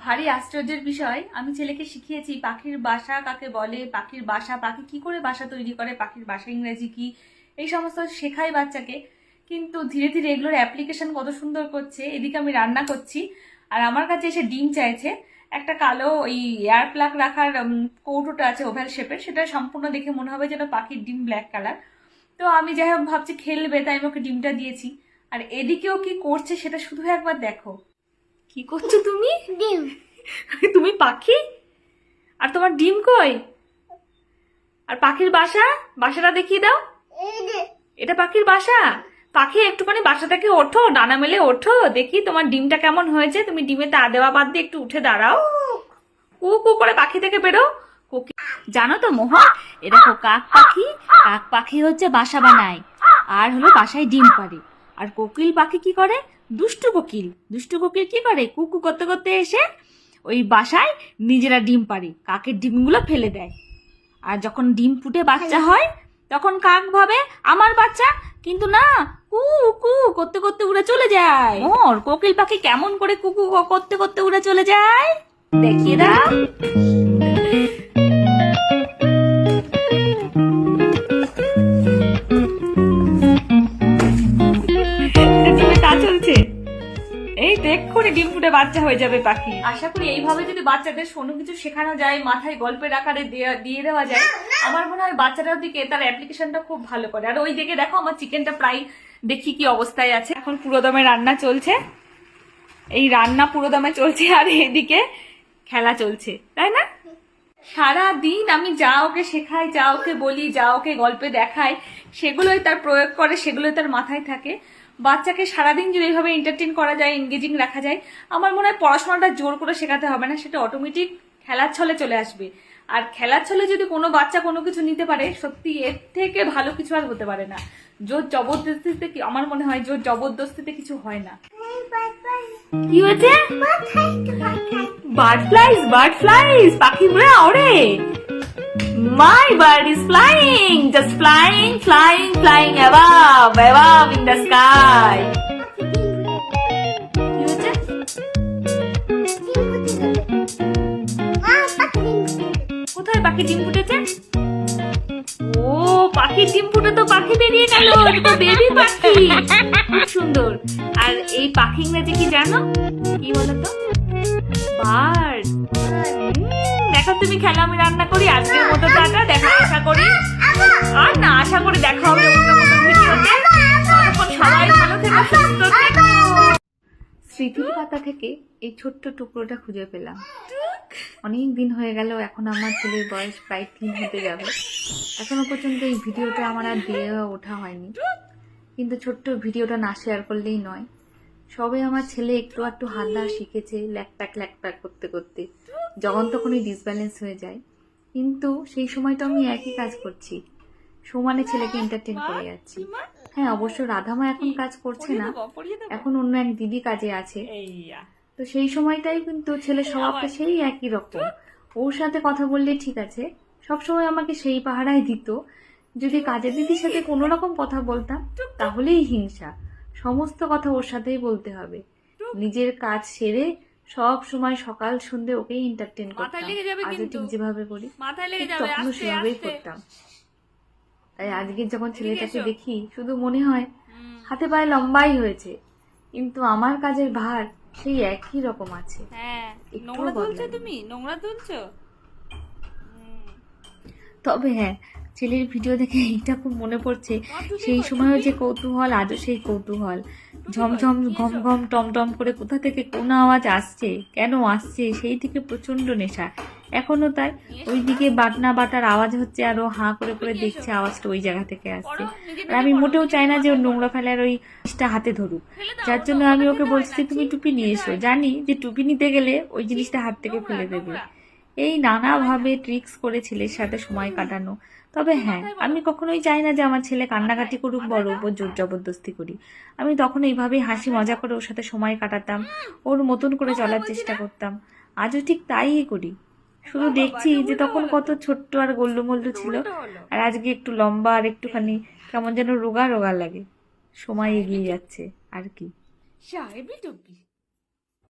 ভারী আশ্চর্যের বিষয়, আমি ছেলেকে শিখিয়েছি পাখির বাসা কাকে বলে, পাখির বাসা, পাখি কি করে বাসা তৈরি করে, পাখির বাসা ইংরেজি কি, এই সমস্ত শেখাই বাচ্চাকে। কিন্তু ধীরে ধীরে এগুলোর অ্যাপ্লিকেশন কত সুন্দর করছে। এদিকে আমি রান্না করছি আর আমার কাছে এসে ডিম চাইছে। একটা কালো ওই এয়ার প্লাগ রাখার কৌটোটা আছে ওভ্যাল শেপের, সেটা সম্পূর্ণ দেখে মনে হবে যেন পাখির ডিম ব্ল্যাক কালার। তো আমি যাই হোক ভাবছি খেলবে, তাই আমি ওকে ডিমটা দিয়েছি। আর এদিকেও কি করছে সেটা শুধু একবার দেখো। কি করছো তুমি? ডিম। তুমি পাখি? আর তোমার ডিম কই? আর পাখির বাসা, বাসাটা দেখিয়ে দাও। এটা পাখির বাসা। পাখি একটুখানি বাসা থেকে ওঠো, ডানা মেলে ওঠো, দেখি তোমার ডিমটা কেমন হয়েছে। তুমি ডিমে তা দেওয়া বাদ দিয়ে একটু উঠে দাঁড়াও। কু কু করে পাখি থেকে বেরো। জানো তো মোহন, এটা কাক পাখি। কাক পাখি হচ্ছে বাসা বানায় আর হলো বাসায় ডিম পাড়ে। আর কোকিল পাখি কি করে? দুষ্টু কোকিল। দুষ্টু কোকিল কি করে? কুকু করতে করতে এসে ওই বাসায় নিজেরা ডিম পাড়ে, কাকের ডিমগুলো ফেলে দেয়। আর যখন ডিম ফুটে বাচ্চা হয় তখন কাক ভাবে আমার বাচ্চা, কিন্তু না, কু কু করতে করতে উড়ে চলে যায়। মোর কোকিল পাখি কেমন করে কুকু করতে করতে উড়ে চলে যায় দেখিয়ে দাও। চলছে এই দেখ করে ডিম ফুটে বাচ্চা হয়ে যাবে পাখি। আশা করি এইভাবে যদি বাচ্চাদের কোনো কিছু শেখানো যায়, মাথায় গল্পের আকারে দিয়ে দেওয়া যায়, আমার মনে হয় বাচ্চাটার দিকে তার অ্যাপ্লিকেশনটা খুব ভালো করে। আর ওই দিকে দেখো আমার চিকেনটা প্রায় দেখি কি অবস্থায় আছে। এখন পুরোদমে রান্না চলছে, এই রান্না পুরোদমে চলছে আর এদিকে খেলা চলছে, তাই না? সারা দিন আমি যা ওকে শেখাই, যা ওকে বলি, যা ওকে গল্পে দেখাই, সেগুলোই তার প্রয়োগ করে, সেগুলোই তার মাথায় থাকে। বাচ্চাকে সারাদিন যদি এইভাবে এন্টারটেইন করা যায়, এনগেজিং রাখা যায়, আমার মনে হয় পড়াশোনাটা জোর করে শেখাতে হবে না, সেটা অটোমেটিক খেলার ছলে চলে আসবে। আর খেলার ছলে যদি কোনো বাচ্চা কোনো কিছু নিতে পারে, সত্যি এর থেকে ভালো কিছু আর হতে পারে না। জোর জবরদস্তিতে আমার মনে হয় জোর জবরদস্তিতে কিছু হয় না। কি হয়েছে? বার্ড ফ্লাইজ, বার্ড ফ্লাইজ, পাখি উড়ে ওড়ে। My bird is flying, just flying, flying, flying above, above in the sky. কি হয়েছে? কোথায় পাখি ডিম ফুটেছে? ও পাখির ডিম ফুটে তো পাখি বেরিয়ে গেল, এটা তো বেবি পাখি। খুব সুন্দর। আর এই পাখি ইংরেজি কি জানো? কি বলতো? বার্ড। এখন তুমি খেলো, আমি রান্না করি। আজকের মতো টাটা, দেখা আশা করি আর না আশা করি দেখা হবে অন্য কোনো ভিডিওতে। ততক্ষণ সবাই ভালো থেকো, সুস্থ থেকো। স্মৃতির পাতা থেকে এই ছোট্ট টুকরোটা খুঁজে পেলাম। অনেক দিন হয়ে গেল, এখন আমার ছেলের বয়স প্রায় 3 হতে যাবে। এখনো পর্যন্ত এই ভিডিওটা আমার আর দিয়ে ওঠা হয়নি, কিন্তু ছোট্ট ভিডিওটা না শেয়ার করলেই নয়। সবে আমার ছেলে একটু একটু হাত ধরা শিখেছে, ল্যাকপ্যাক করতে করতে যখন তখনই ডিসব্যালেন্স হয়ে যায়। কিন্তু সেই সময়টা আমি একই কাজ করছি, সমানে ছেলেকে এন্টারটেইন করে যাচ্ছি। হ্যাঁ, অবশ্য রাধামা এখন কাজ করছে না, এখন অন্য এক দিদি কাজে আছে। তো সেই সময়টাই কিন্তু ছেলে স্বভাবটা সেই একই রকম। ওর সাথে কথা বললে ঠিক আছে, সবসময় আমাকে সেই পাহারায় দিত। যদি কাজের দিদির সাথে কোনো রকম কথা বলতাম তাহলেই হিংসা। সমস্ত কথা ওর সাথেই বলতে হবে। নিজের কাজ সেরে সব সময় সকাল সন্ধ্যে ওকেই এন্টারটেইন করতাম। আজও ঠিক যেভাবে করি তখনও সেভাবেই করতাম। তাই আজকে যখন ছেলেটাকে দেখি শুধু মনে হয় হাতে পায়ে লম্বাই হয়েছে, কিন্তু আমার কাজের ভার সেই একই রকম আছে। নোংরা তুলছো তুমি, নোংরা তুলছো। তবে হ্যাঁ, ছেলের ভিডিও দেখে এইটা খুব মনে পড়ছে, সেই সময়ও যে কৌতূহল, আজও সেই কৌতূহল। ঝমঝম ঘম ঘম টমটম করে কোথা থেকে কোন আওয়াজ আসছে, কেন আসছে, সেই থেকে প্রচন্ড নেশা এখনো তাই। ওইদিকে বাটনা বাটার আওয়াজ হচ্ছে আর ও হাঁ করে করে দেখছে আওয়াজটা ওই জায়গা থেকে আসছে। আর আমি মোটেও চাই না যে ওর নোংরা ফেলার ওই জিনিসটা হাতে ধরুক, যার জন্য আমি ওকে বলছি তুমি টুপি নিয়ে এসো। জানি যে টুপি নিতে গেলে ওই জিনিসটা হাত থেকে ফেলে দেবে। এই নানাভাবে ট্রিক্স করে ছেলের সাথে সময় কাটানো। তবে হ্যাঁ, আমি কখনোই চাই না যে আমার ছেলে কান্নাকাটি করুক, বড় উপর জোর জবরদস্তি করি। আমি তখন এইভাবেই হাসি মজা করে ওর সাথে সময় কাটাতাম, ওর মতন করে চলার চেষ্টা করতাম। আজও ঠিক তাই করি। শুধু দেখছি যে তখন কত ছোট্ট আর গোল্লমল্লু ছিল, আর আজকে একটু লম্বা আর একটুখানি কেমন যেন রোগা রোগা লাগে। সময় এগিয়ে যাচ্ছে আর কি।